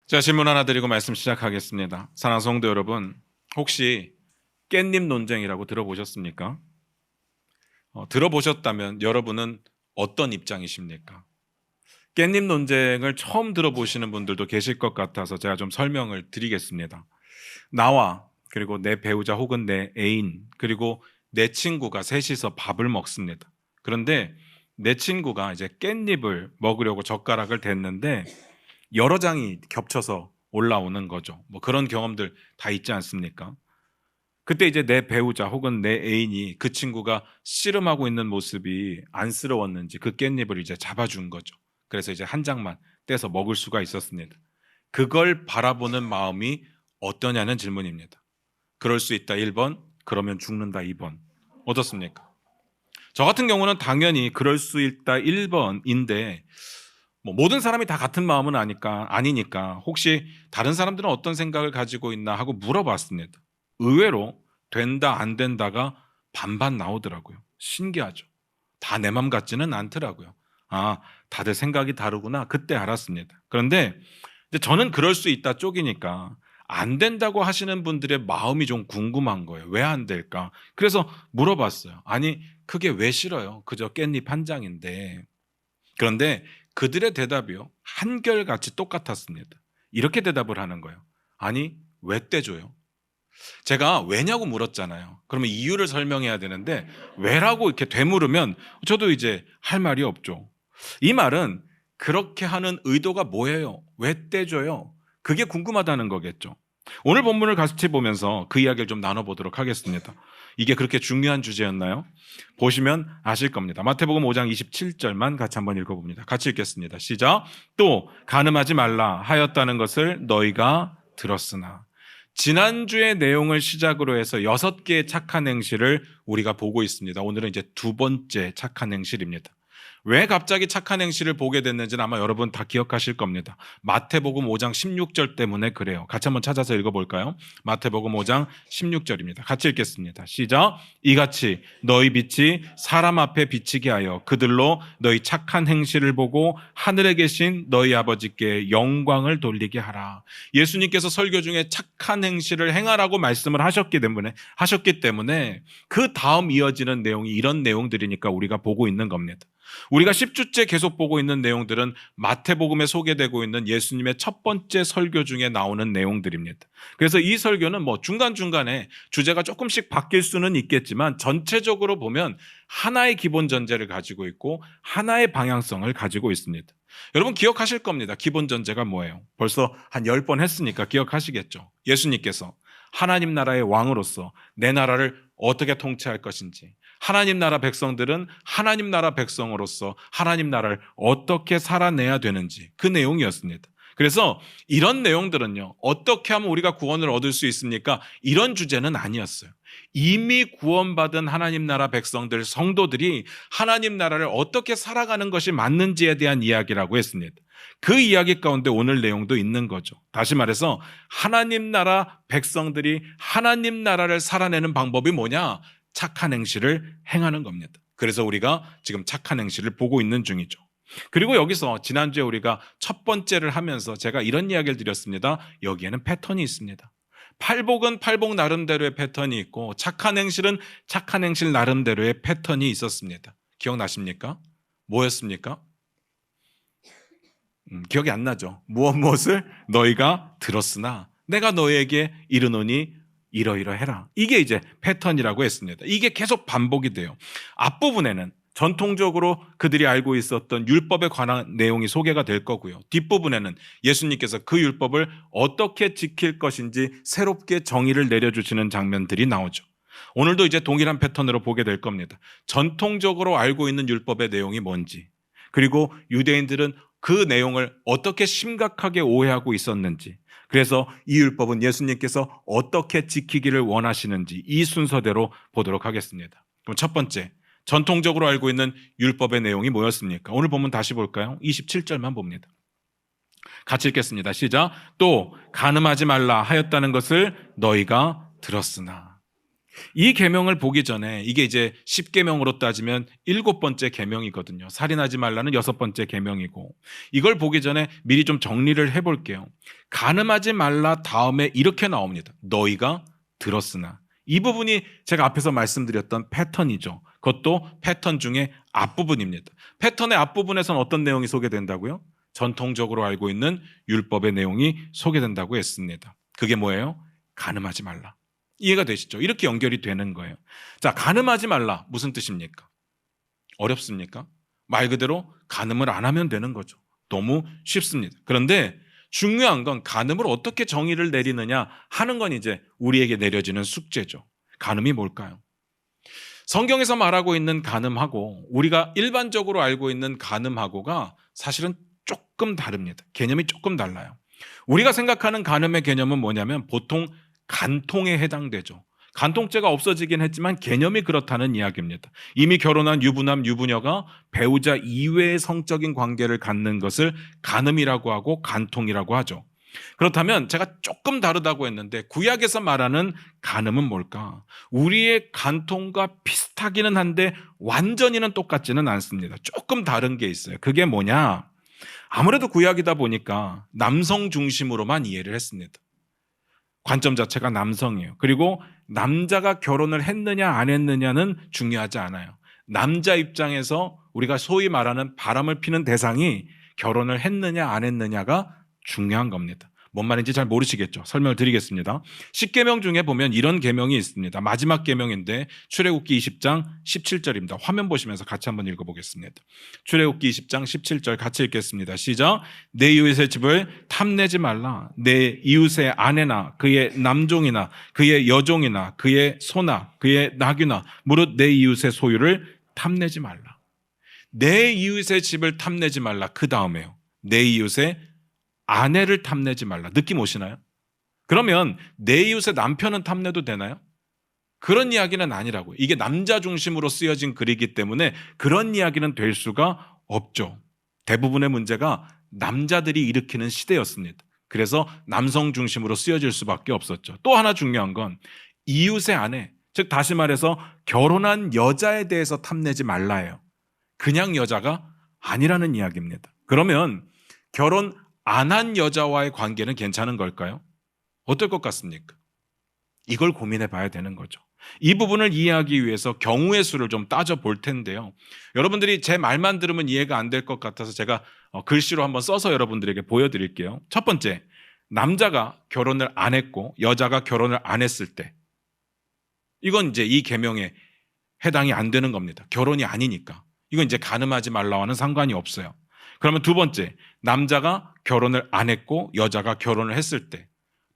자, 질문 하나 드리고 말씀 시작하겠습니다. 사랑하는 성도 여러분, 혹시 깻잎 논쟁이라고 들어보셨습니까? 들어보셨다면 여러분은 어떤 입장이십니까? 깻잎 논쟁을 처음 들어보시는 분들도 계실 것 같아서 제가 좀 설명을 드리겠습니다. 나와 그리고 내 배우자 혹은 내 애인 그리고 내 친구가 셋이서 밥을 먹습니다. 그런데 내 친구가 이제 깻잎을 먹으려고 젓가락을 댔는데 여러 장이 겹쳐서 올라오는 거죠. 뭐 그런 경험들 다 있지 않습니까? 그때 이제 내 배우자 혹은 내 애인이 그 친구가 씨름하고 있는 모습이 안쓰러웠는지 그 깻잎을 이제 잡아준 거죠. 그래서 이제 한 장만 떼서 먹을 수가 있었습니다. 그걸 바라보는 마음이 어떠냐는 질문입니다. 그럴 수 있다 1번, 그러면 죽는다 2번. 어떻습니까? 저 같은 경우는 당연히 그럴 수 있다 1번인데 모든 사람이 다 같은 마음은 아니니까 혹시 다른 사람들은 어떤 생각을 가지고 있나 하고 물어봤습니다. 의외로 된다 안 된다가 반반 나오더라고요. 신기하죠. 다 내 맘 같지는 않더라고요. 아, 다들 생각이 다르구나. 그때 알았습니다. 그런데 이제 저는 그럴 수 있다 쪽이니까 안 된다고 하시는 분들의 마음이 좀 궁금한 거예요. 왜 안 될까? 그래서 물어봤어요. 아니, 그게 왜 싫어요? 그저 깻잎 한 장인데. 그런데 그들의 대답이요. 한결같이 똑같았습니다. 이렇게 대답을 하는 거예요. 아니, 왜 떼줘요? 제가 왜냐고 물었잖아요. 그러면 이유를 설명해야 되는데 왜라고 이렇게 되물으면 저도 이제 할 말이 없죠. 이 말은 그렇게 하는 의도가 뭐예요? 왜 떼줘요? 그게 궁금하다는 거겠죠. 오늘 본문을 같이 보면서 그 이야기를 좀 나눠보도록 하겠습니다. 이게 그렇게 중요한 주제였나요? 보시면 아실 겁니다. 마태복음 5장 27절만 같이 한번 읽어봅니다. 같이 읽겠습니다. 시작. 또 간음하지 말라 하였다는 것을 너희가 들었으나. 지난주의 내용을 시작으로 해서 6개의 착한 행실을 우리가 보고 있습니다. 오늘은 이제 두 번째 착한 행실입니다. 왜 갑자기 착한 행실을 보게 됐는지는 아마 여러분 다 기억하실 겁니다. 마태복음 5장 16절 때문에 그래요. 같이 한번 찾아서 읽어볼까요? 마태복음 5장 16절입니다. 같이 읽겠습니다. 시작. 이같이 너희 빛이 사람 앞에 비치게 하여 그들로 너희 착한 행실을 보고 하늘에 계신 너희 아버지께 영광을 돌리게 하라. 예수님께서 설교 중에 착한 행실을 행하라고 말씀을 하셨기 때문에 그 다음 이어지는 내용이 이런 내용들이니까 우리가 보고 있는 겁니다. 우리가 10주째 계속 보고 있는 내용들은 마태복음에 소개되고 있는 예수님의 첫 번째 설교 중에 나오는 내용들입니다. 그래서 이 설교는 중간중간에 주제가 조금씩 바뀔 수는 있겠지만 전체적으로 보면 하나의 기본 전제를 가지고 있고 하나의 방향성을 가지고 있습니다. 여러분 기억하실 겁니다. 기본 전제가 뭐예요? 벌써 한 10번 했으니까 기억하시겠죠. 예수님께서 하나님 나라의 왕으로서 내 나라를 어떻게 통치할 것인지, 하나님 나라 백성들은 하나님 나라 백성으로서 하나님 나라를 어떻게 살아내야 되는지 그 내용이었습니다. 그래서 이런 내용들은요, 어떻게 하면 우리가 구원을 얻을 수 있습니까? 이런 주제는 아니었어요. 이미 구원받은 하나님 나라 백성들, 성도들이 하나님 나라를 어떻게 살아가는 것이 맞는지에 대한 이야기라고 했습니다. 그 이야기 가운데 오늘 내용도 있는 거죠. 다시 말해서 하나님 나라 백성들이 하나님 나라를 살아내는 방법이 뭐냐? 착한 행실을 행하는 겁니다. 그래서 우리가 지금 착한 행실을 보고 있는 중이죠. 그리고 여기서 지난주에 우리가 첫 번째를 하면서 제가 이런 이야기를 드렸습니다. 여기에는 패턴이 있습니다. 팔복은 팔복 나름대로의 패턴이 있고 착한 행실은 착한 행실 나름대로의 패턴이 있었습니다. 기억나십니까? 뭐였습니까? 기억이 안 나죠. 무엇을 너희가 들었으나 내가 너희에게 이르노니 이러이러해라. 이게 이제 패턴이라고 했습니다. 이게 계속 반복이 돼요. 앞부분에는 전통적으로 그들이 알고 있었던 율법에 관한 내용이 소개가 될 거고요. 뒷부분에는 예수님께서 그 율법을 어떻게 지킬 것인지 새롭게 정의를 내려주시는 장면들이 나오죠. 오늘도 이제 동일한 패턴으로 보게 될 겁니다. 전통적으로 알고 있는 율법의 내용이 뭔지, 그리고 유대인들은 그 내용을 어떻게 심각하게 오해하고 있었는지, 그래서 이 율법은 예수님께서 어떻게 지키기를 원하시는지 이 순서대로 보도록 하겠습니다. 그럼 첫 번째, 전통적으로 알고 있는 율법의 내용이 뭐였습니까? 오늘 본문 다시 볼까요? 27절만 봅니다. 같이 읽겠습니다. 시작. 또 간음하지 말라 하였다는 것을 너희가 들었으나. 이 계명을 보기 전에 이게 이제 10계명으로 따지면 7번째 계명이거든요. 살인하지 말라는 6번째 계명이고, 이걸 보기 전에 미리 좀 정리를 해볼게요. 간음하지 말라 다음에 이렇게 나옵니다. 너희가 들었으나. 이 부분이 제가 앞에서 말씀드렸던 패턴이죠. 그것도 패턴 중에 앞부분입니다. 패턴의 앞부분에서는 어떤 내용이 소개된다고요? 전통적으로 알고 있는 율법의 내용이 소개된다고 했습니다. 그게 뭐예요? 간음하지 말라. 이해가 되시죠? 이렇게 연결이 되는 거예요. 자, 간음하지 말라. 무슨 뜻입니까? 어렵습니까? 말 그대로 간음을 안 하면 되는 거죠. 너무 쉽습니다. 그런데 중요한 건 간음을 어떻게 정의를 내리느냐 하는 건 이제 우리에게 내려지는 숙제죠. 간음이 뭘까요? 성경에서 말하고 있는 간음하고 우리가 일반적으로 알고 있는 간음하고가 사실은 조금 다릅니다. 개념이 조금 달라요. 우리가 생각하는 간음의 개념은 뭐냐면 보통 간통에 해당되죠. 간통죄가 없어지긴 했지만 개념이 그렇다는 이야기입니다. 이미 결혼한 유부남, 유부녀가 배우자 이외의 성적인 관계를 갖는 것을 간음이라고 하고 간통이라고 하죠. 그렇다면 제가 조금 다르다고 했는데 구약에서 말하는 간음은 뭘까? 우리의 간통과 비슷하기는 한데 완전히는 똑같지는 않습니다. 조금 다른 게 있어요. 그게 뭐냐? 아무래도 구약이다 보니까 남성 중심으로만 이해를 했습니다. 관점 자체가 남성이에요. 그리고 남자가 결혼을 했느냐 안 했느냐는 중요하지 않아요. 남자 입장에서 우리가 소위 말하는 바람을 피는 대상이 결혼을 했느냐 안 했느냐가 중요한 겁니다. 뭔 말인지 잘 모르시겠죠? 설명을 드리겠습니다. 10계명 중에 보면 이런 계명이 있습니다. 마지막 계명인데 출애굽기 20장 17절입니다. 화면 보시면서 같이 한번 읽어보겠습니다. 출애굽기 20장 17절 같이 읽겠습니다. 시작. 내 이웃의 집을 탐내지 말라. 내 이웃의 아내나 그의 남종이나 그의 여종이나 그의 소나 그의 나귀나 무릇 내 이웃의 소유를 탐내지 말라. 내 이웃의 집을 탐내지 말라. 그 다음에요. 내 이웃의 아내를 탐내지 말라. 느낌 오시나요? 그러면 내 이웃의 남편은 탐내도 되나요? 그런 이야기는 아니라고요. 이게 남자 중심으로 쓰여진 글이기 때문에 그런 이야기는 될 수가 없죠. 대부분의 문제가 남자들이 일으키는 시대였습니다. 그래서 남성 중심으로 쓰여질 수밖에 없었죠. 또 하나 중요한 건 이웃의 아내, 즉 다시 말해서 결혼한 여자에 대해서 탐내지 말라예요. 그냥 여자가 아니라는 이야기입니다. 그러면 결혼 안 한 여자와의 관계는 괜찮은 걸까요? 어떨 것 같습니까? 이걸 고민해 봐야 되는 거죠. 이 부분을 이해하기 위해서 경우의 수를 좀 따져볼 텐데요. 여러분들이 제 말만 들으면 이해가 안 될 것 같아서 제가 글씨로 한번 써서 여러분들에게 보여드릴게요. 첫 번째, 남자가 결혼을 안 했고 여자가 결혼을 안 했을 때, 이건 이제 이 계명에 해당이 안 되는 겁니다. 결혼이 아니니까. 이건 이제 간음하지 말라와는 상관이 없어요. 그러면 두 번째, 남자가 결혼을 안 했고 여자가 결혼을 했을 때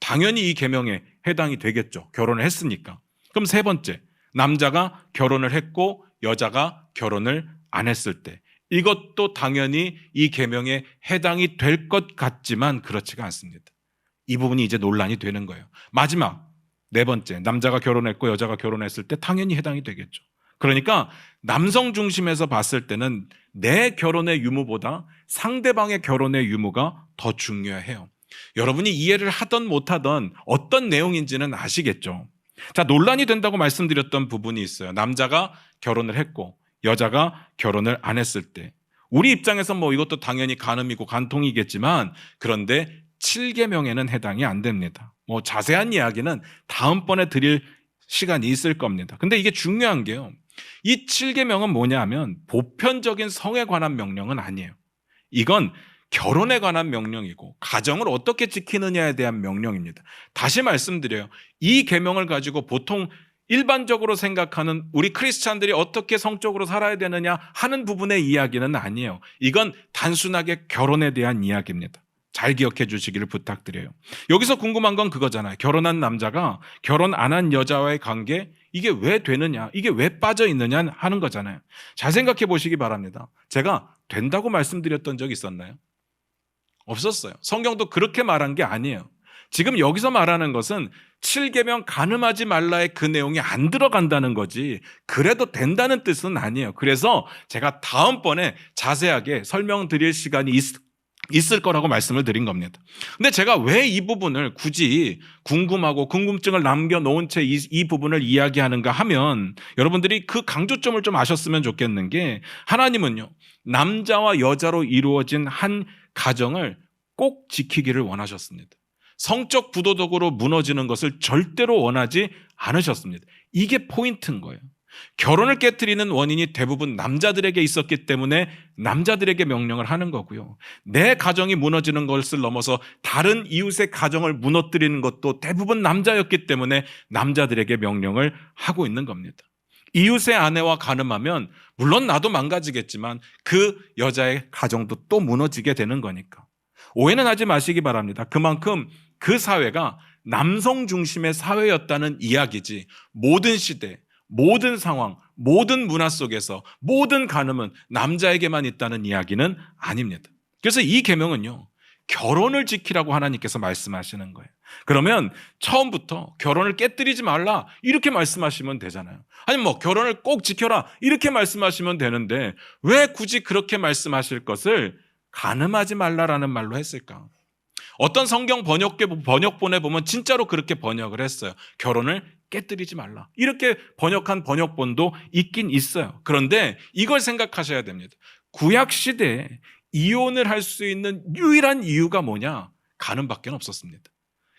당연히 이 계명에 해당이 되겠죠. 결혼을 했으니까. 그럼 세 번째, 남자가 결혼을 했고 여자가 결혼을 안 했을 때 이것도 당연히 이 계명에 해당이 될 것 같지만 그렇지가 않습니다. 이 부분이 이제 논란이 되는 거예요. 마지막 네 번째, 남자가 결혼했고 여자가 결혼했을 때 당연히 해당이 되겠죠. 그러니까 남성 중심에서 봤을 때는 내 결혼의 유무보다 상대방의 결혼의 유무가 더 중요해요. 여러분이 이해를 하던 못하던 어떤 내용인지는 아시겠죠? 자, 논란이 된다고 말씀드렸던 부분이 있어요. 남자가 결혼을 했고 여자가 결혼을 안 했을 때 우리 입장에서 뭐 이것도 당연히 간음이고 간통이겠지만 그런데 7계명에는 해당이 안 됩니다. 뭐 자세한 이야기는 다음번에 드릴 시간이 있을 겁니다. 근데 이게 중요한 게요. 이 7계명은 뭐냐 하면 보편적인 성에 관한 명령은 아니에요. 이건 결혼에 관한 명령이고 가정을 어떻게 지키느냐에 대한 명령입니다. 다시 말씀드려요. 이 계명을 가지고 보통 일반적으로 생각하는 우리 크리스찬들이 어떻게 성적으로 살아야 되느냐 하는 부분의 이야기는 아니에요. 이건 단순하게 결혼에 대한 이야기입니다. 잘 기억해 주시기를 부탁드려요. 여기서 궁금한 건 그거잖아요. 결혼한 남자가 결혼 안 한 여자와의 관계, 이게 왜 되느냐, 이게 왜 빠져 있느냐 하는 거잖아요. 잘 생각해 보시기 바랍니다. 제가 된다고 말씀드렸던 적 있었나요? 없었어요. 성경도 그렇게 말한 게 아니에요. 지금 여기서 말하는 것은 7계명 간음하지 말라의 그 내용이 안 들어간다는 거지 그래도 된다는 뜻은 아니에요. 그래서 제가 다음번에 자세하게 설명드릴 시간이 있을 거라고 말씀을 드린 겁니다. 근데 제가 왜 이 부분을 굳이 궁금하고 궁금증을 남겨놓은 채 이 부분을 이야기하는가 하면 여러분들이 그 강조점을 좀 아셨으면 좋겠는 게 하나님은요, 남자와 여자로 이루어진 한 가정을 꼭 지키기를 원하셨습니다. 성적 부도덕으로 무너지는 것을 절대로 원하지 않으셨습니다. 이게 포인트인 거예요. 결혼을 깨트리는 원인이 대부분 남자들에게 있었기 때문에 남자들에게 명령을 하는 거고요. 내 가정이 무너지는 것을 넘어서 다른 이웃의 가정을 무너뜨리는 것도 대부분 남자였기 때문에 남자들에게 명령을 하고 있는 겁니다. 이웃의 아내와 간음하면 물론 나도 망가지겠지만 그 여자의 가정도 또 무너지게 되는 거니까. 오해는 하지 마시기 바랍니다. 그만큼 그 사회가 남성 중심의 사회였다는 이야기지, 모든 시대, 모든 상황, 모든 문화 속에서 모든 간음은 남자에게만 있다는 이야기는 아닙니다. 그래서 이 계명은요, 결혼을 지키라고 하나님께서 말씀하시는 거예요. 그러면 처음부터 결혼을 깨뜨리지 말라 이렇게 말씀하시면 되잖아요. 아니 뭐 결혼을 꼭 지켜라 이렇게 말씀하시면 되는데 왜 굳이 그렇게 말씀하실 것을 간음하지 말라라는 말로 했을까? 어떤 성경 번역본에 보면 진짜로 그렇게 번역을 했어요. 결혼을 깨뜨리지 말라. 이렇게 번역한 번역본도 있긴 있어요. 그런데 이걸 생각하셔야 됩니다. 구약 시대에 이혼을 할 수 있는 유일한 이유가 뭐냐? 간음밖에 없었습니다.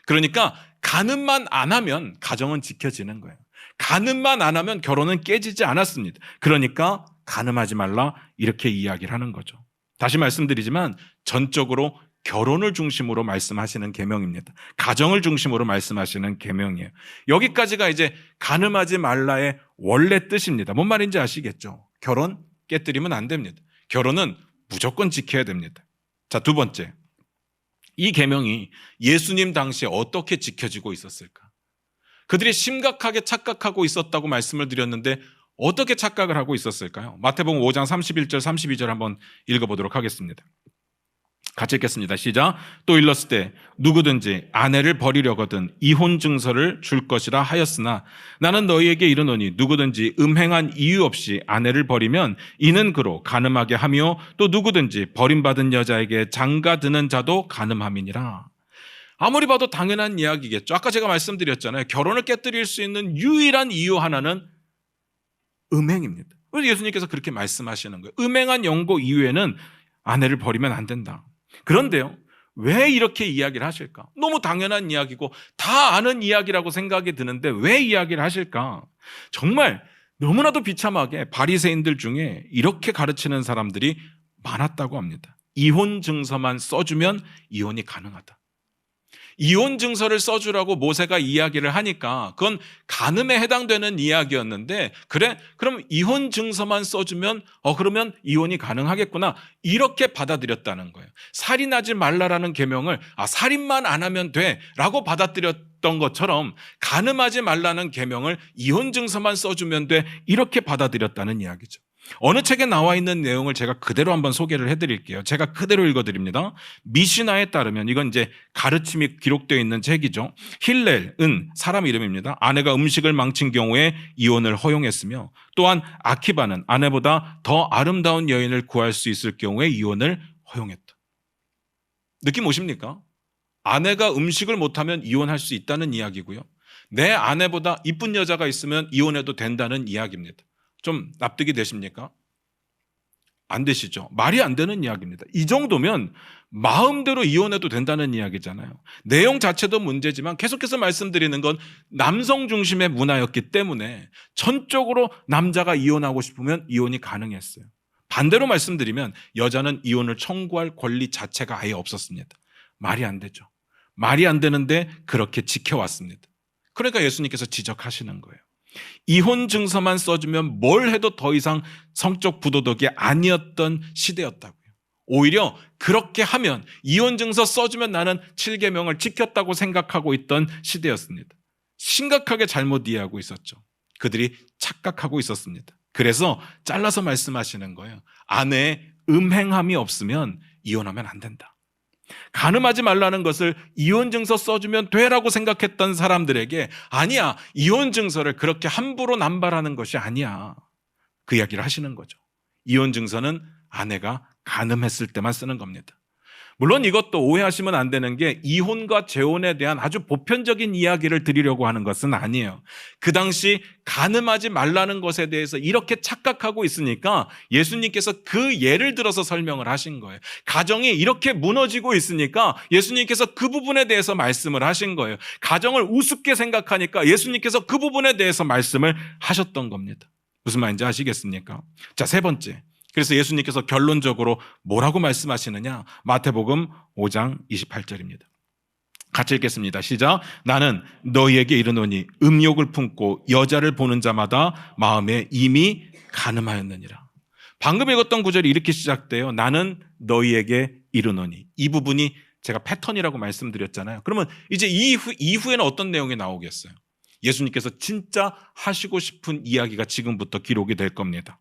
그러니까 간음만 안 하면 가정은 지켜지는 거예요. 간음만 안 하면 결혼은 깨지지 않았습니다. 그러니까 간음하지 말라 이렇게 이야기를 하는 거죠. 다시 말씀드리지만 전적으로 결혼을 중심으로 말씀하시는 계명입니다. 가정을 중심으로 말씀하시는 계명이에요. 여기까지가 이제 간음하지 말라의 원래 뜻입니다. 뭔 말인지 아시겠죠? 결혼 깨뜨리면 안 됩니다. 결혼은 무조건 지켜야 됩니다. 자, 두 번째. 이 계명이 예수님 당시에 어떻게 지켜지고 있었을까? 그들이 심각하게 착각하고 있었다고 말씀을 드렸는데 어떻게 착각을 하고 있었을까요? 마태복음 5장 31절 32절 한번 읽어보도록 하겠습니다. 같이 읽겠습니다. 시작. 또 일렀을 때 누구든지 아내를 버리려거든 이혼 증서를 줄 것이라 하였으나 나는 너희에게 이르노니 누구든지 음행한 이유 없이 아내를 버리면 이는 그로 간음하게 하며 또 누구든지 버림받은 여자에게 장가드는 자도 간음함이니라. 아무리 봐도 당연한 이야기겠죠. 아까 제가 말씀드렸잖아요. 결혼을 깨뜨릴 수 있는 유일한 이유 하나는 음행입니다. 그래서 예수님께서 그렇게 말씀하시는 거예요. 음행한 연고 이후에는 아내를 버리면 안 된다. 그런데요, 왜 이렇게 이야기를 하실까? 너무 당연한 이야기고 다 아는 이야기라고 생각이 드는데 왜 이야기를 하실까? 정말 너무나도 비참하게 바리새인들 중에 이렇게 가르치는 사람들이 많았다고 합니다. 이혼 증서만 써주면 이혼이 가능하다. 이혼 증서를 써주라고 모세가 이야기를 하니까 그건 간음에 해당되는 이야기였는데 그래? 그럼 이혼 증서만 써주면 그러면 이혼이 가능하겠구나 이렇게 받아들였다는 거예요. 살인하지 말라라는 계명을 살인만 안 하면 돼라고 받아들였던 것처럼 간음하지 말라는 계명을 이혼 증서만 써주면 돼 이렇게 받아들였다는 이야기죠. 어느 책에 나와 있는 내용을 제가 그대로 한번 소개를 해드릴게요. 제가 그대로 읽어드립니다. 미시나에 따르면 이건 이제 가르침이 기록되어 있는 책이죠. 힐렐은 사람 이름입니다. 아내가 음식을 망친 경우에 이혼을 허용했으며 또한 아키바는 아내보다 더 아름다운 여인을 구할 수 있을 경우에 이혼을 허용했다. 느낌 오십니까? 아내가 음식을 못하면 이혼할 수 있다는 이야기고요. 내 아내보다 이쁜 여자가 있으면 이혼해도 된다는 이야기입니다. 좀 납득이 되십니까? 안 되시죠? 말이 안 되는 이야기입니다. 이 정도면 마음대로 이혼해도 된다는 이야기잖아요. 내용 자체도 문제지만 계속해서 말씀드리는 건 남성 중심의 문화였기 때문에 전적으로 남자가 이혼하고 싶으면 이혼이 가능했어요. 반대로 말씀드리면 여자는 이혼을 청구할 권리 자체가 아예 없었습니다. 말이 안 되죠. 말이 안 되는데 그렇게 지켜왔습니다. 그러니까 예수님께서 지적하시는 거예요. 이혼 증서만 써주면 뭘 해도 더 이상 성적 부도덕이 아니었던 시대였다고요. 오히려 그렇게 하면 이혼 증서 써주면 나는 7계명을 지켰다고 생각하고 있던 시대였습니다. 심각하게 잘못 이해하고 있었죠. 그들이 착각하고 있었습니다. 그래서 잘라서 말씀하시는 거예요. 아내의 음행함이 없으면 이혼하면 안 된다. 간음하지 말라는 것을 이혼 증서 써주면 되라고 생각했던 사람들에게 아니야, 이혼 증서를 그렇게 함부로 남발하는 것이 아니야. 그 이야기를 하시는 거죠. 이혼 증서는 아내가 간음했을 때만 쓰는 겁니다. 물론 이것도 오해하시면 안 되는 게 이혼과 재혼에 대한 아주 보편적인 이야기를 드리려고 하는 것은 아니에요. 그 당시 간음하지 말라는 것에 대해서 이렇게 착각하고 있으니까 예수님께서 그 예를 들어서 설명을 하신 거예요. 가정이 이렇게 무너지고 있으니까 예수님께서 그 부분에 대해서 말씀을 하신 거예요. 가정을 우습게 생각하니까 예수님께서 그 부분에 대해서 말씀을 하셨던 겁니다. 무슨 말인지 아시겠습니까? 자, 세 번째. 그래서 예수님께서 결론적으로 뭐라고 말씀하시느냐? 마태복음 5장 28절입니다. 같이 읽겠습니다. 시작. 나는 너희에게 이르노니 음욕을 품고 여자를 보는 자마다 마음에 이미 간음하였느니라. 방금 읽었던 구절이 이렇게 시작돼요. 나는 너희에게 이르노니. 이 부분이 제가 패턴이라고 말씀드렸잖아요. 그러면 이제 이후에는 어떤 내용이 나오겠어요? 예수님께서 진짜 하시고 싶은 이야기가 지금부터 기록이 될 겁니다.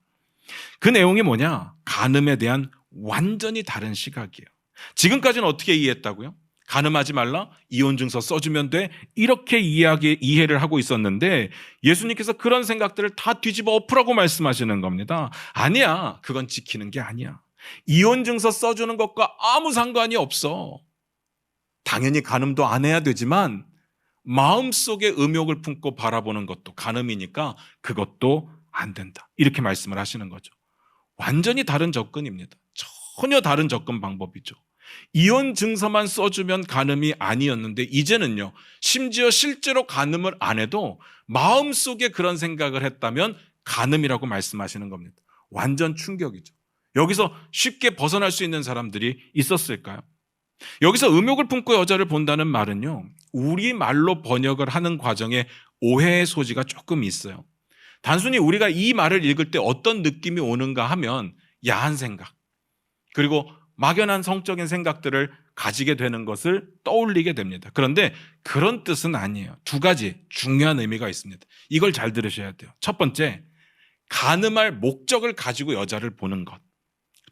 그 내용이 뭐냐? 간음에 대한 완전히 다른 시각이에요. 지금까지는 어떻게 이해했다고요? 간음하지 말라? 이혼증서 써주면 돼? 이렇게 이해를 하고 있었는데 예수님께서 그런 생각들을 다 뒤집어 엎으라고 말씀하시는 겁니다. 아니야. 그건 지키는 게 아니야. 이혼증서 써주는 것과 아무 상관이 없어. 당연히 간음도 안 해야 되지만 마음속에 음욕을 품고 바라보는 것도 간음이니까 그것도 안 된다. 이렇게 말씀을 하시는 거죠. 완전히 다른 접근입니다. 전혀 다른 접근 방법이죠. 이혼 증서만 써주면 간음이 아니었는데 이제는요, 심지어 실제로 간음을 안 해도 마음속에 그런 생각을 했다면 간음이라고 말씀하시는 겁니다. 완전 충격이죠. 여기서 쉽게 벗어날 수 있는 사람들이 있었을까요? 여기서 음욕을 품고 여자를 본다는 말은요, 우리말로 번역을 하는 과정에 오해의 소지가 조금 있어요. 단순히 우리가 이 말을 읽을 때 어떤 느낌이 오는가 하면 야한 생각, 그리고 막연한 성적인 생각들을 가지게 되는 것을 떠올리게 됩니다. 그런데 그런 뜻은 아니에요. 두 가지 중요한 의미가 있습니다. 이걸 잘 들으셔야 돼요. 첫 번째, 간음할 목적을 가지고 여자를 보는 것.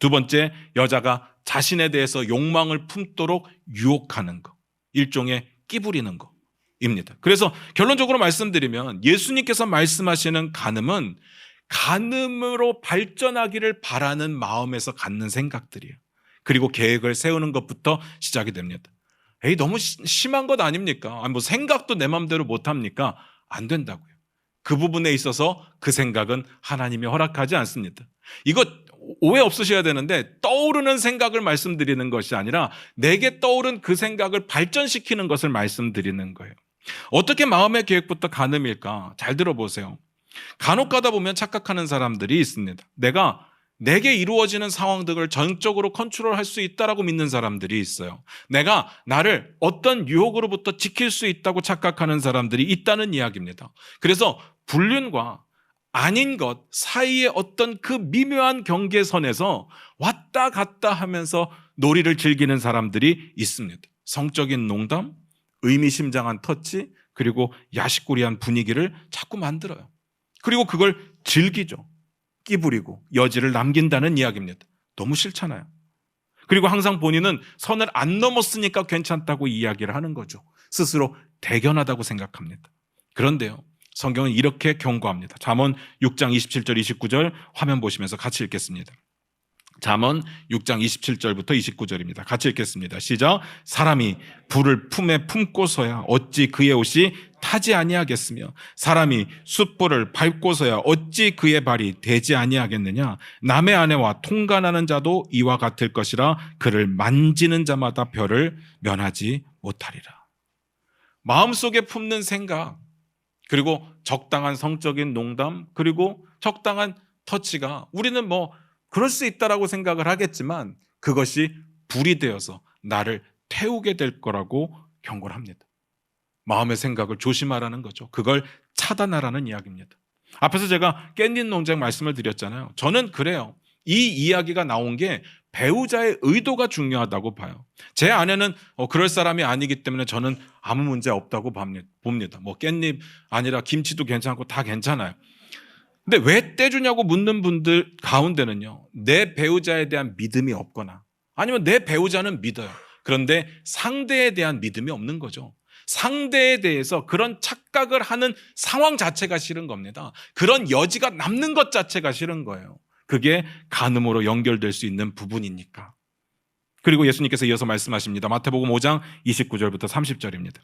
두 번째, 여자가 자신에 대해서 욕망을 품도록 유혹하는 것. 일종의 끼부리는 것. 입니다. 그래서 결론적으로 말씀드리면 예수님께서 말씀하시는 간음은 간음으로 발전하기를 바라는 마음에서 갖는 생각들이에요. 그리고 계획을 세우는 것부터 시작이 됩니다. 에이, 너무 심한 것 아닙니까? 아니, 뭐 생각도 내 마음대로 못합니까? 안 된다고요. 그 부분에 있어서 그 생각은 하나님이 허락하지 않습니다. 이거 오해 없으셔야 되는데 떠오르는 생각을 말씀드리는 것이 아니라 내게 떠오른 그 생각을 발전시키는 것을 말씀드리는 거예요. 어떻게 마음의 계획부터 간음일까? 잘 들어보세요. 간혹 가다 보면 착각하는 사람들이 있습니다. 내게 이루어지는 상황들을 전적으로 컨트롤할 수 있다라고 믿는 사람들이 있어요. 내가 나를 어떤 유혹으로부터 지킬 수 있다고 착각하는 사람들이 있다는 이야기입니다. 그래서 불륜과 아닌 것 사이의 어떤 그 미묘한 경계선에서 왔다 갔다 하면서 놀이를 즐기는 사람들이 있습니다. 성적인 농담, 의미심장한 터치, 그리고 야식거리한 분위기를 자꾸 만들어요. 그리고 그걸 즐기죠. 끼부리고 여지를 남긴다는 이야기입니다. 너무 싫잖아요. 그리고 항상 본인은 선을 안 넘었으니까 괜찮다고 이야기를 하는 거죠. 스스로 대견하다고 생각합니다. 그런데요, 성경은 이렇게 경고합니다. 잠언 6장 27절 29절 화면 보시면서 같이 읽겠습니다. 잠언 6장 27절부터 29절입니다. 같이 읽겠습니다. 시작. 사람이 불을 품에 품고서야 어찌 그의 옷이 타지 아니하겠으며 사람이 숯불을 밟고서야 어찌 그의 발이 되지 아니하겠느냐. 남의 아내와 통간하는 자도 이와 같을 것이라 그를 만지는 자마다 벌을 면하지 못하리라. 마음속에 품는 생각, 그리고 적당한 성적인 농담, 그리고 적당한 터치가 우리는 뭐 그럴 수 있다라고 생각을 하겠지만 그것이 불이 되어서 나를 태우게 될 거라고 경고를 합니다. 마음의 생각을 조심하라는 거죠. 그걸 차단하라는 이야기입니다. 앞에서 제가 깻잎 논쟁 말씀을 드렸잖아요. 저는 그래요. 이 이야기가 나온 게 배우자의 의도가 중요하다고 봐요. 제 아내는 그럴 사람이 아니기 때문에 저는 아무 문제 없다고 봅니다. 뭐 깻잎 아니라 김치도 괜찮고 다 괜찮아요. 근데 왜 떼주냐고 묻는 분들 가운데는요, 내 배우자에 대한 믿음이 없거나 아니면 내 배우자는 믿어요. 그런데 상대에 대한 믿음이 없는 거죠. 상대에 대해서 그런 착각을 하는 상황 자체가 싫은 겁니다. 그런 여지가 남는 것 자체가 싫은 거예요. 그게 간음으로 연결될 수 있는 부분이니까. 그리고 예수님께서 이어서 말씀하십니다. 마태복음 5장 29절부터 30절입니다.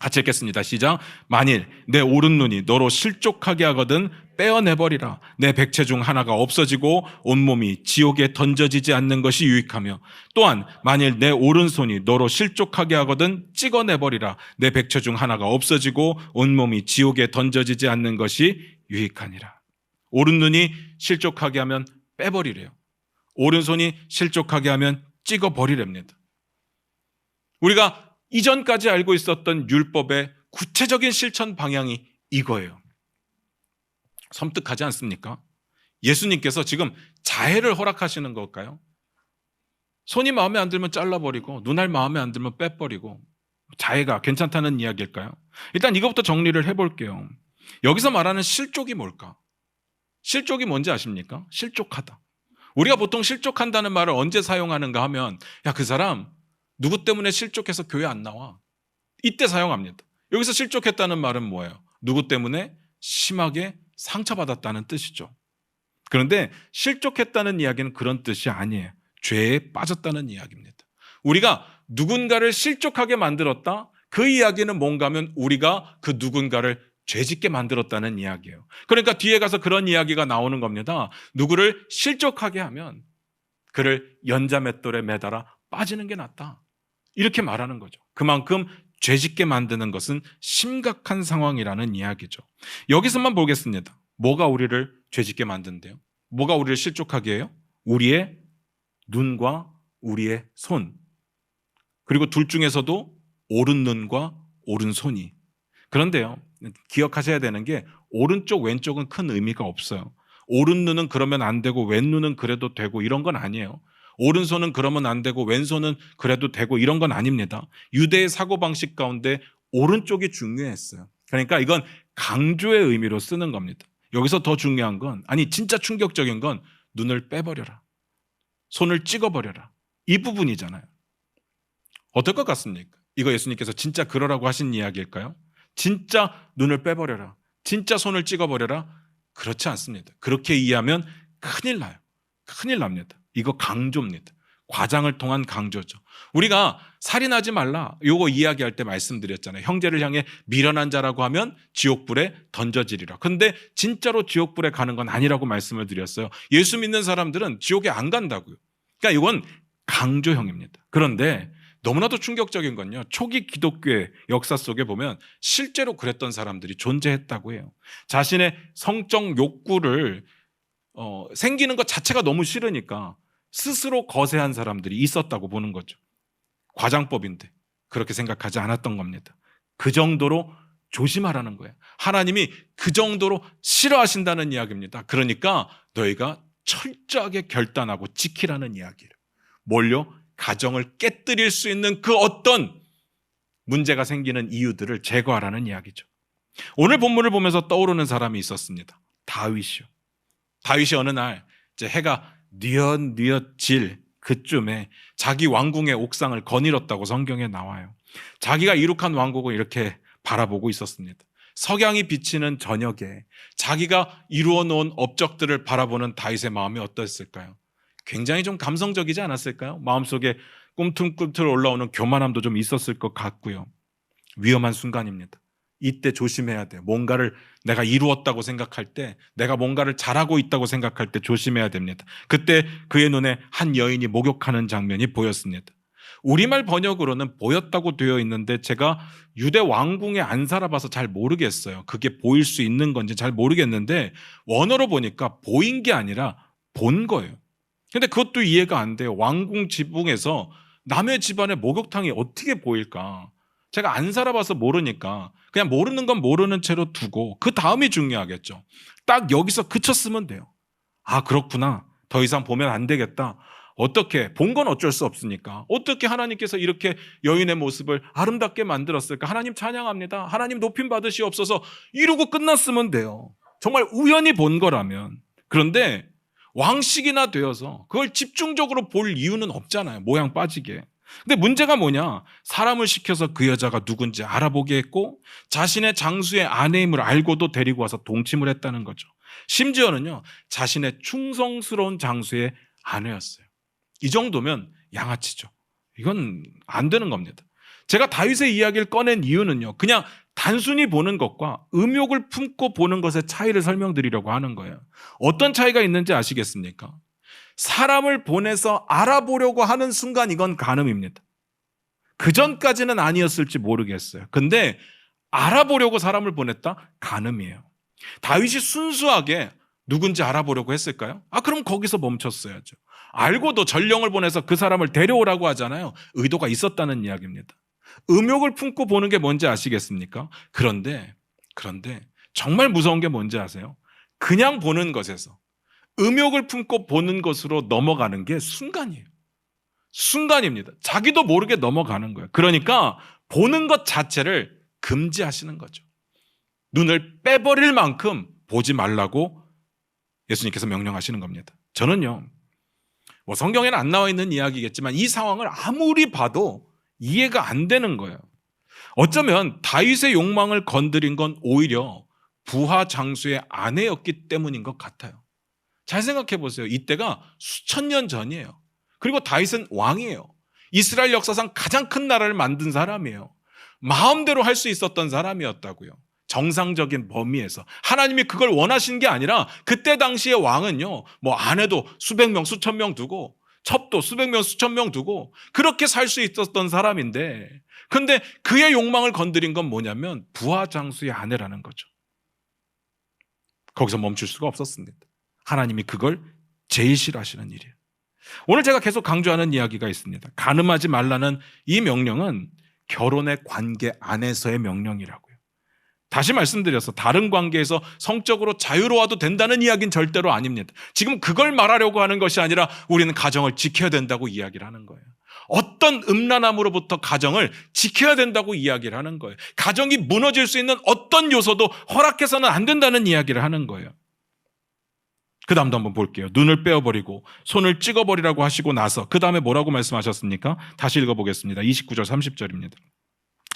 같이 읽겠습니다. 시작. 만일 내 오른눈이 너로 실족하게 하거든 떼어내버리라. 내 백체 중 하나가 없어지고 온몸이 지옥에 던져지지 않는 것이 유익하며, 또한 만일 내 오른손이 너로 실족하게 하거든 찍어내버리라. 내 백체 중 하나가 없어지고 온몸이 지옥에 던져지지 않는 것이 유익하니라. 오른눈이 실족하게 하면 빼버리래요. 오른손이 실족하게 하면 찍어버리랍니다. 우리가 이전까지 알고 있었던 율법의 구체적인 실천 방향이 이거예요. 섬뜩하지 않습니까? 예수님께서 지금 자해를 허락하시는 걸까요? 손이 마음에 안 들면 잘라버리고 눈알 마음에 안 들면 빼버리고 자해가 괜찮다는 이야기일까요? 일단 이것부터 정리를 해볼게요. 여기서 말하는 실족이 뭘까? 실족이 뭔지 아십니까? 실족하다. 우리가 보통 실족한다는 말을 언제 사용하는가 하면, 야, 그 사람 누구 때문에 실족해서 교회 안 나와. 이때 사용합니다. 여기서 실족했다는 말은 뭐예요? 누구 때문에 심하게 상처받았다는 뜻이죠. 그런데 실족했다는 이야기는 그런 뜻이 아니에요. 죄에 빠졌다는 이야기입니다. 우리가 누군가를 실족하게 만들었다? 그 이야기는 뭔가 하면 우리가 그 누군가를 죄짓게 만들었다는 이야기예요. 그러니까 뒤에 가서 그런 이야기가 나오는 겁니다. 누구를 실족하게 하면 그를 연자맷돌에 매달아 빠지는 게 낫다. 이렇게 말하는 거죠. 그만큼 죄짓게 만드는 것은 심각한 상황이라는 이야기죠. 여기서만 보겠습니다. 뭐가 우리를 죄짓게 만든대요? 뭐가 우리를 실족하게 해요? 우리의 눈과 우리의 손. 그리고 둘 중에서도 오른 눈과 오른 손이. 그런데요, 기억하셔야 되는 게 오른쪽 왼쪽은 큰 의미가 없어요. 오른 눈은 그러면 안 되고 왼 눈은 그래도 되고 이런 건 아니에요. 오른손은 그러면 안 되고 왼손은 그래도 되고 이런 건 아닙니다. 유대의 사고방식 가운데 오른쪽이 중요했어요. 그러니까 이건 강조의 의미로 쓰는 겁니다. 여기서 더 중요한 건, 아니 진짜 충격적인 건 눈을 빼버려라. 손을 찍어버려라. 이 부분이잖아요. 어떨 것 같습니까? 이거 예수님께서 진짜 그러라고 하신 이야기일까요? 진짜 눈을 빼버려라. 진짜 손을 찍어버려라. 그렇지 않습니다. 그렇게 이해하면 큰일 나요. 큰일 납니다. 이거 강조입니다. 과장을 통한 강조죠. 우리가 살인하지 말라 요거 이야기할 때 말씀드렸잖아요. 형제를 향해 미련한 자라고 하면 지옥불에 던져지리라. 근데 진짜로 지옥불에 가는 건 아니라고 말씀을 드렸어요. 예수 믿는 사람들은 지옥에 안 간다고요. 그러니까 이건 강조형입니다. 그런데 너무나도 충격적인 건요, 초기 기독교의 역사 속에 보면 실제로 그랬던 사람들이 존재했다고 해요. 자신의 성적 욕구를 생기는 것 자체가 너무 싫으니까 스스로 거세한 사람들이 있었다고 보는 거죠. 과장법인데 그렇게 생각하지 않았던 겁니다. 그 정도로 조심하라는 거예요. 하나님이 그 정도로 싫어하신다는 이야기입니다. 그러니까 너희가 철저하게 결단하고 지키라는 이야기예요. 뭘요? 가정을 깨뜨릴 수 있는 그 어떤 문제가 생기는 이유들을 제거하라는 이야기죠. 오늘 본문을 보면서 떠오르는 사람이 있었습니다. 다윗이요. 다윗이 어느 날 이제 해가 뉘엿질 그쯤에 자기 왕궁의 옥상을 거닐었다고 성경에 나와요. 자기가 이룩한 왕국을 이렇게 바라보고 있었습니다. 석양이 비치는 저녁에 자기가 이루어 놓은 업적들을 바라보는 다윗의 마음이 어떠했을까요? 굉장히 좀 감성적이지 않았을까요? 마음속에 꿈틀꿈틀 올라오는 교만함도 좀 있었을 것 같고요. 위험한 순간입니다. 이때 조심해야 돼요. 뭔가를 내가 이루었다고 생각할 때, 내가 뭔가를 잘하고 있다고 생각할 때 조심해야 됩니다. 그때 그의 눈에 한 여인이 목욕하는 장면이 보였습니다. 우리말 번역으로는 보였다고 되어 있는데 제가 유대 왕궁에 안 살아봐서 잘 모르겠어요. 그게 보일 수 있는 건지 잘 모르겠는데 원어로 보니까 보인 게 아니라 본 거예요. 근데 그것도 이해가 안 돼요. 왕궁 지붕에서 남의 집안의 목욕탕이 어떻게 보일까? 제가 안 살아봐서 모르니까 그냥 모르는 건 모르는 채로 두고 그 다음이 중요하겠죠. 딱 여기서 그쳤으면 돼요. 아, 그렇구나. 더 이상 보면 안 되겠다. 어떻게? 본 건 어쩔 수 없으니까. 어떻게 하나님께서 이렇게 여인의 모습을 아름답게 만들었을까? 하나님 찬양합니다. 하나님 높임 받으시옵소서. 이러고 끝났으면 돼요. 정말 우연히 본 거라면. 그런데 왕식이나 되어서 그걸 집중적으로 볼 이유는 없잖아요. 모양 빠지게. 근데 문제가 뭐냐? 사람을 시켜서 그 여자가 누군지 알아보게 했고 자신의 장수의 아내임을 알고도 데리고 와서 동침을 했다는 거죠. 심지어는요, 자신의 충성스러운 장수의 아내였어요. 이 정도면 양아치죠. 이건 안 되는 겁니다. 제가 다윗의 이야기를 꺼낸 이유는요, 그냥 단순히 보는 것과 음욕을 품고 보는 것의 차이를 설명드리려고 하는 거예요. 어떤 차이가 있는지 아시겠습니까? 사람을 보내서 알아보려고 하는 순간 이건 간음입니다. 그 전까지는 아니었을지 모르겠어요. 근데 알아보려고 사람을 보냈다? 간음이에요. 다윗이 순수하게 누군지 알아보려고 했을까요? 그럼 거기서 멈췄어야죠. 알고도 전령을 보내서 그 사람을 데려오라고 하잖아요. 의도가 있었다는 이야기입니다. 음욕을 품고 보는 게 뭔지 아시겠습니까? 그런데 정말 무서운 게 뭔지 아세요? 그냥 보는 것에서 음욕을 품고 보는 것으로 넘어가는 게 순간이에요. 순간입니다. 자기도 모르게 넘어가는 거예요. 그러니까 보는 것 자체를 금지하시는 거죠. 눈을 빼버릴 만큼 보지 말라고 예수님께서 명령하시는 겁니다. 저는요, 성경에는 안 나와 있는 이야기겠지만 이 상황을 아무리 봐도 이해가 안 되는 거예요. 어쩌면 다윗의 욕망을 건드린 건 오히려 부하 장수의 아내였기 때문인 것 같아요. 잘 생각해 보세요. 이때가 수천 년 전이에요. 그리고 다윗은 왕이에요. 이스라엘 역사상 가장 큰 나라를 만든 사람이에요. 마음대로 할 수 있었던 사람이었다고요. 정상적인 범위에서. 하나님이 그걸 원하신 게 아니라 그때 당시의 왕은요, 아내도 수백 명, 수천 명 두고 첩도 수백 명, 수천 명 두고 그렇게 살 수 있었던 사람인데, 근데 그의 욕망을 건드린 건 뭐냐면 부하 장수의 아내라는 거죠. 거기서 멈출 수가 없었습니다. 하나님이 그걸 제일 싫어하시는 일이에요. 오늘 제가 계속 강조하는 이야기가 있습니다. 간음하지 말라는 이 명령은 결혼의 관계 안에서의 명령이라고요. 다시 말씀드려서 다른 관계에서 성적으로 자유로워도 된다는 이야기는 절대로 아닙니다. 지금 그걸 말하려고 하는 것이 아니라 우리는 가정을 지켜야 된다고 이야기를 하는 거예요. 어떤 음란함으로부터 가정을 지켜야 된다고 이야기를 하는 거예요. 가정이 무너질 수 있는 어떤 요소도 허락해서는 안 된다는 이야기를 하는 거예요. 그 다음도 한번 볼게요. 눈을 빼어버리고 손을 찍어버리라고 하시고 나서 그 다음에 뭐라고 말씀하셨습니까? 다시 읽어보겠습니다. 29절 30절입니다.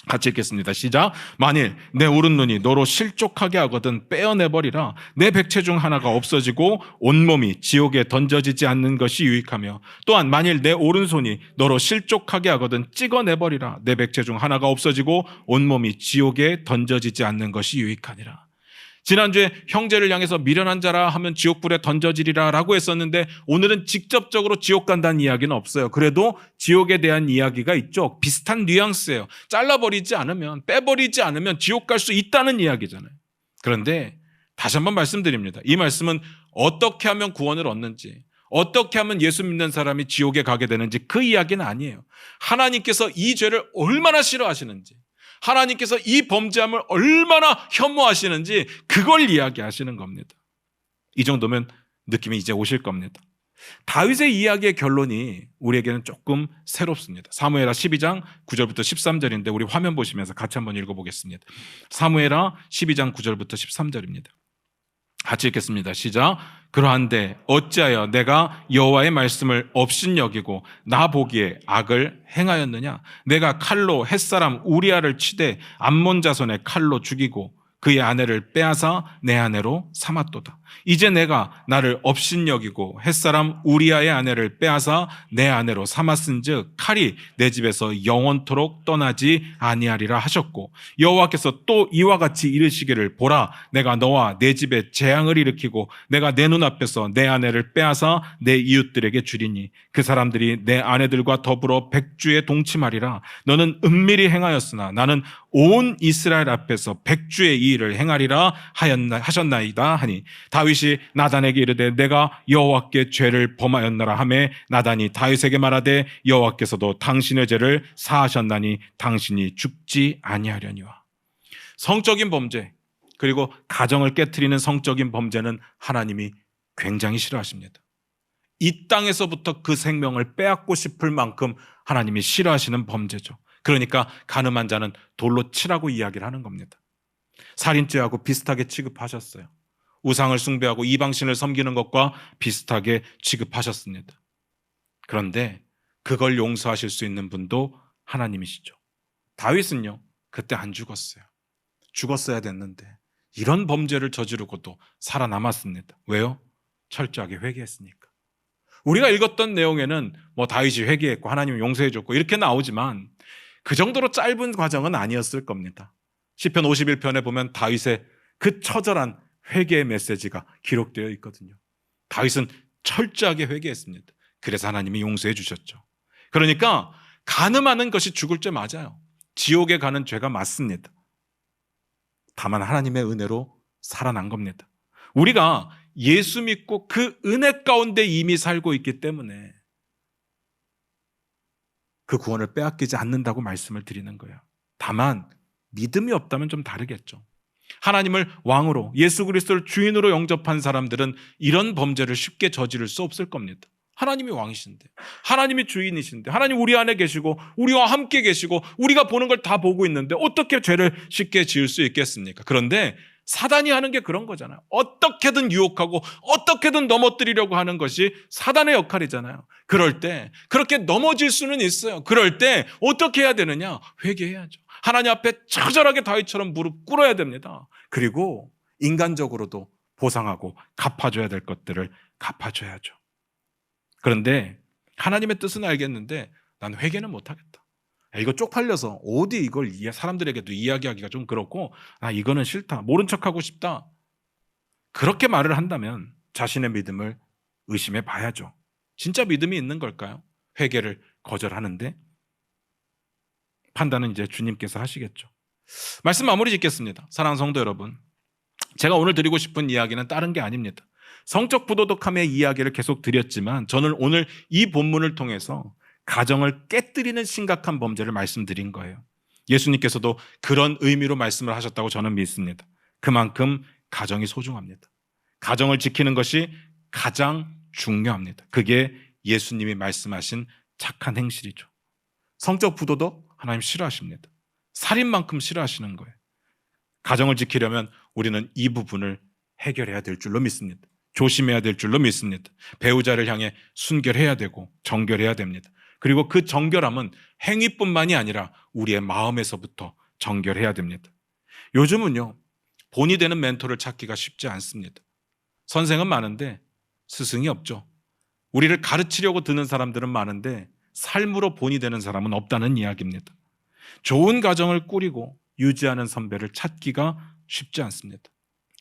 같이 읽겠습니다. 시작. 만일 내 오른눈이 너로 실족하게 하거든 빼어내버리라. 내 백체 중 하나가 없어지고 온몸이 지옥에 던져지지 않는 것이 유익하며, 또한 만일 내 오른손이 너로 실족하게 하거든 찍어내버리라. 내 백체 중 하나가 없어지고 온몸이 지옥에 던져지지 않는 것이 유익하니라. 지난주에 형제를 향해서 미련한 자라 하면 지옥불에 던져지리라 라고 했었는데, 오늘은 직접적으로 지옥 간다는 이야기는 없어요. 그래도 지옥에 대한 이야기가 있죠. 비슷한 뉘앙스예요. 잘라버리지 않으면, 빼버리지 않으면 지옥 갈 수 있다는 이야기잖아요. 그런데 다시 한번 말씀드립니다. 이 말씀은 어떻게 하면 구원을 얻는지, 어떻게 하면 예수 믿는 사람이 지옥에 가게 되는지 그 이야기는 아니에요. 하나님께서 이 죄를 얼마나 싫어하시는지, 하나님께서 이 범죄함을 얼마나 혐오하시는지 그걸 이야기하시는 겁니다. 이 정도면 느낌이 이제 오실 겁니다. 다윗의 이야기의 결론이 우리에게는 조금 새롭습니다. 사무엘하 12장 9절부터 13절인데 우리 화면 보시면서 같이 한번 읽어보겠습니다. 사무엘하 12장 9절부터 13절입니다. 같이 읽겠습니다. 시작. 그러한데 어찌하여 내가 여호와의 말씀을 업신여기고 나 보기에 악을 행하였느냐? 내가 칼로 햇사람 우리아를 치되 암몬 자손의 칼로 죽이고 그의 아내를 빼앗아 내 아내로 삼았도다. 이제 내가 나를 업신여기고 햇사람 우리아의 아내를 빼앗아 내 아내로 삼았은즉 칼이 내 집에서 영원토록 떠나지 아니하리라 하셨고, 여호와께서 또 이와 같이 이르시기를 보라, 내가 너와 내 집에 재앙을 일으키고 내가 내 눈앞에서 내 아내를 빼앗아 내 이웃들에게 주리니 그 사람들이 내 아내들과 더불어 백주에 동침하리라. 너는 은밀히 행하였으나 나는 온 이스라엘 앞에서 백주의 이 일을 행하리라 하셨나이다 하니, 다윗이 나단에게 이르되 내가 여호와께 죄를 범하였노라 하매, 나단이 다윗에게 말하되 여호와께서도 당신의 죄를 사하셨나니 당신이 죽지 아니하려니와. 성적인 범죄, 그리고 가정을 깨트리는 성적인 범죄는 하나님이 굉장히 싫어하십니다. 이 땅에서부터 그 생명을 빼앗고 싶을 만큼 하나님이 싫어하시는 범죄죠. 그러니까 간음한 자는 돌로 치라고 이야기를 하는 겁니다. 살인죄하고 비슷하게 취급하셨어요. 우상을 숭배하고 이방신을 섬기는 것과 비슷하게 취급하셨습니다. 그런데 그걸 용서하실 수 있는 분도 하나님이시죠. 다윗은요, 그때 안 죽었어요. 죽었어야 됐는데 이런 범죄를 저지르고도 살아남았습니다. 왜요? 철저하게 회개했으니까. 우리가 읽었던 내용에는 뭐 다윗이 회개했고 하나님이 용서해 줬고 이렇게 나오지만 그 정도로 짧은 과정은 아니었을 겁니다. 시편 51편에 보면 다윗의 그 처절한 회개의 메시지가 기록되어 있거든요. 다윗은 철저하게 회개했습니다. 그래서 하나님이 용서해 주셨죠. 그러니까 간음하는 것이 죽을 죄 맞아요. 지옥에 가는 죄가 맞습니다. 다만 하나님의 은혜로 살아난 겁니다. 우리가 예수 믿고 그 은혜 가운데 이미 살고 있기 때문에 그 구원을 빼앗기지 않는다고 말씀을 드리는 거예요. 다만 믿음이 없다면 좀 다르겠죠. 하나님을 왕으로 예수 그리스도를 주인으로 영접한 사람들은 이런 범죄를 쉽게 저지를 수 없을 겁니다. 하나님이 왕이신데, 하나님이 주인이신데, 하나님 우리 안에 계시고 우리와 함께 계시고 우리가 보는 걸 다 보고 있는데 어떻게 죄를 쉽게 지을 수 있겠습니까? 그런데 사단이 하는 게 그런 거잖아요. 어떻게든 유혹하고 어떻게든 넘어뜨리려고 하는 것이 사단의 역할이잖아요. 그럴 때 그렇게 넘어질 수는 있어요. 그럴 때 어떻게 해야 되느냐? 회개해야죠. 하나님 앞에 처절하게 다윗처럼 무릎 꿇어야 됩니다. 그리고 인간적으로도 보상하고 갚아줘야 될 것들을 갚아줘야죠. 그런데 하나님의 뜻은 알겠는데 난 회개는 못하겠다. 이거 쪽팔려서 어디 이걸 사람들에게도 이야기하기가 좀 그렇고 이거는 싫다. 모른 척하고 싶다. 그렇게 말을 한다면 자신의 믿음을 의심해 봐야죠. 진짜 믿음이 있는 걸까요? 회개를 거절하는데 판단은 이제 주님께서 하시겠죠. 말씀 마무리 짓겠습니다. 사랑하는 성도 여러분, 제가 오늘 드리고 싶은 이야기는 다른 게 아닙니다. 성적 부도덕함의 이야기를 계속 드렸지만 저는 오늘 이 본문을 통해서 가정을 깨뜨리는 심각한 범죄를 말씀드린 거예요. 예수님께서도 그런 의미로 말씀을 하셨다고 저는 믿습니다. 그만큼 가정이 소중합니다. 가정을 지키는 것이 가장 중요합니다. 그게 예수님이 말씀하신 착한 행실이죠. 성적 부도덕 하나님 싫어하십니다. 살인만큼 싫어하시는 거예요. 가정을 지키려면 우리는 이 부분을 해결해야 될 줄로 믿습니다. 조심해야 될 줄로 믿습니다. 배우자를 향해 순결해야 되고 정결해야 됩니다. 그리고 그 정결함은 행위뿐만이 아니라 우리의 마음에서부터 정결해야 됩니다. 요즘은요, 본이 되는 멘토를 찾기가 쉽지 않습니다. 선생은 많은데 스승이 없죠. 우리를 가르치려고 드는 사람들은 많은데 삶으로 본이 되는 사람은 없다는 이야기입니다. 좋은 가정을 꾸리고 유지하는 선배를 찾기가 쉽지 않습니다.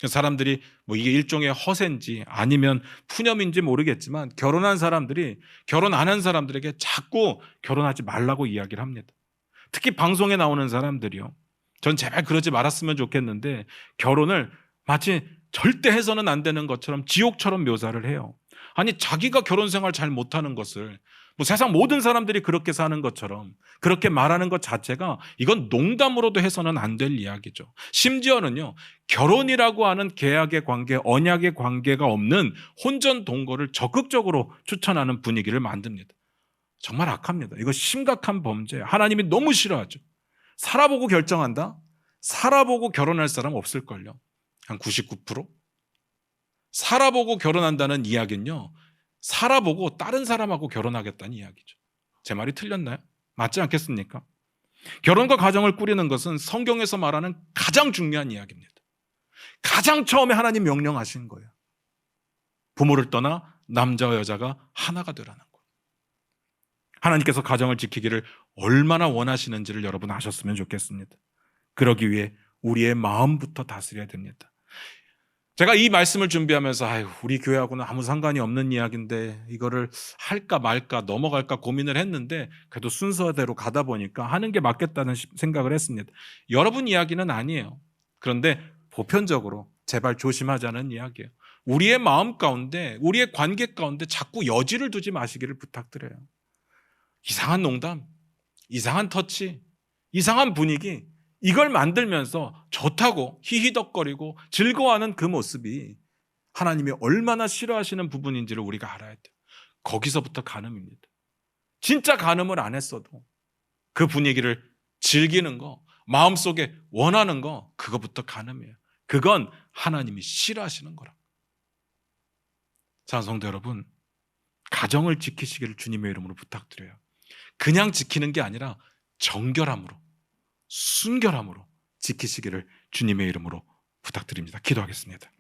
사람들이 이게 일종의 허세인지 아니면 푸념인지 모르겠지만 결혼한 사람들이 결혼 안 한 사람들에게 자꾸 결혼하지 말라고 이야기를 합니다. 특히 방송에 나오는 사람들이요. 전 제발 그러지 말았으면 좋겠는데 결혼을 마치 절대 해서는 안 되는 것처럼 지옥처럼 묘사를 해요. 아니 자기가 결혼 생활 잘 못하는 것을 세상 모든 사람들이 그렇게 사는 것처럼 그렇게 말하는 것 자체가 이건 농담으로도 해서는 안 될 이야기죠. 심지어는요, 결혼이라고 하는 계약의 관계, 언약의 관계가 없는 혼전 동거를 적극적으로 추천하는 분위기를 만듭니다. 정말 악합니다. 이거 심각한 범죄예요. 하나님이 너무 싫어하죠. 살아보고 결정한다? 살아보고 결혼할 사람 없을걸요. 한 99%? 살아보고 결혼한다는 이야기는요, 살아보고 다른 사람하고 결혼하겠다는 이야기죠. 제 말이 틀렸나요? 맞지 않겠습니까? 결혼과 가정을 꾸리는 것은 성경에서 말하는 가장 중요한 이야기입니다. 가장 처음에 하나님 명령하신 거예요. 부모를 떠나 남자와 여자가 하나가 되라는 거예요. 하나님께서 가정을 지키기를 얼마나 원하시는지를 여러분 아셨으면 좋겠습니다. 그러기 위해 우리의 마음부터 다스려야 됩니다. 제가 이 말씀을 준비하면서 우리 교회하고는 아무 상관이 없는 이야기인데 이거를 할까 말까 넘어갈까 고민을 했는데 그래도 순서대로 가다 보니까 하는 게 맞겠다는 생각을 했습니다. 여러분 이야기는 아니에요. 그런데 보편적으로 제발 조심하자는 이야기예요. 우리의 마음 가운데 우리의 관계 가운데 자꾸 여지를 두지 마시기를 부탁드려요. 이상한 농담, 이상한 터치, 이상한 분위기, 이걸 만들면서 좋다고 히히덕거리고 즐거워하는 그 모습이 하나님이 얼마나 싫어하시는 부분인지를 우리가 알아야 돼요. 거기서부터 간음입니다. 진짜 간음을 안 했어도 그 분위기를 즐기는 거, 마음속에 원하는 거, 그거부터 간음이에요. 그건 하나님이 싫어하시는 거라. 사랑하는 성도 여러분, 가정을 지키시기를 주님의 이름으로 부탁드려요. 그냥 지키는 게 아니라 정결함으로, 순결함으로 지키시기를 주님의 이름으로 부탁드립니다. 기도하겠습니다.